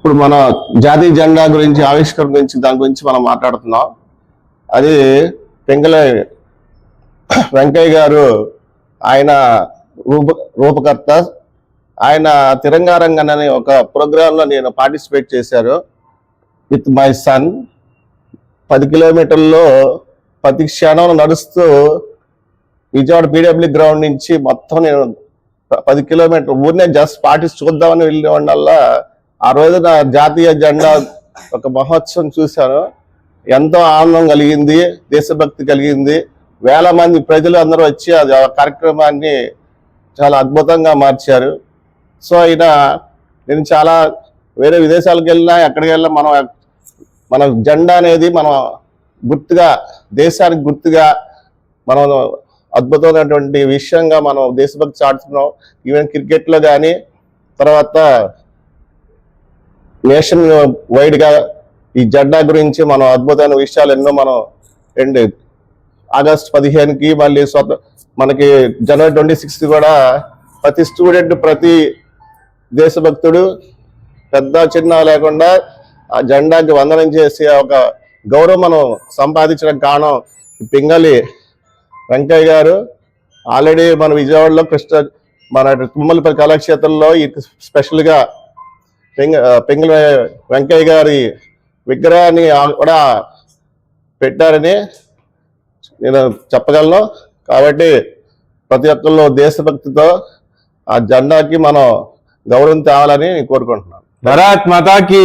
ఇప్పుడు మన జాతీయ జెండా గురించి ఆవిష్కరణ గురించి దాని గురించి మనం మాట్లాడుతున్నాం. అది పెంగళ వెంకయ్య గారు ఆయన రూపకర్త. ఆయన తిరంగా రంగన్ అనే ఒక ప్రోగ్రాంలో నేను పార్టిసిపేట్ చేశారు విత్ మై సన్. 10 కిలోమీటర్లో ప్రతి క్షణం నడుస్తూ విజయవాడ పీడబ్ల్యూ గ్రౌండ్ నుంచి మొత్తం నేను 10 కిలోమీటర్లు ఊరినే జస్ట్ పార్టీస్ చూద్దామని వెళ్ళేవాడి వల్ల ఆ రోజున జాతీయ జెండా ఒక మహోత్సవం చూశాను. ఎంతో ఆనందం కలిగింది, దేశభక్తి కలిగింది. వేల మంది ప్రజలు అందరూ వచ్చి అది ఆ కార్యక్రమాన్ని చాలా అద్భుతంగా మార్చారు. సో నేను చాలా వేరే విదేశాలకు వెళ్ళినా ఎక్కడికి వెళ్ళినా మన జెండా అనేది మనం గుర్తుగా, దేశానికి గుర్తుగా మనం అద్భుతమైనటువంటి విషయంగా మనం దేశభక్తి చాటుతున్నాం. ఈవెన్ క్రికెట్లో కానీ తర్వాత నేషన్ వైడ్గా ఈ జెండా గురించి మనం అద్భుతమైన విషయాలు ఎన్నో మనం ఆగస్టు 15కి మళ్ళీ మనకి జనవరి 26 కూడా ప్రతి స్టూడెంట్, ప్రతి దేశభక్తుడు పెద్ద చిన్న లేకుండా ఆ జెండాకి వందనం చేసి ఒక గౌరవం మనం సంపాదించడం కారణం పింగళి వెంకయ్య గారు. ఆల్రెడీ మన విజయవాడలో మన తుమ్మలపల్లి కళాక్షేత్రంలో స్పెషల్గా పింగళి వెంకయ్య గారి విగ్రహాన్ని కూడా పెట్టారని నేను చెప్పగలను. కాబట్టి ప్రతి ఒక్కళ్ళు దేశభక్తితో ఆ జెండాకి మనం గౌరవం తేవాలని కోరుకుంటున్నాను. భారత్ మాతాకి.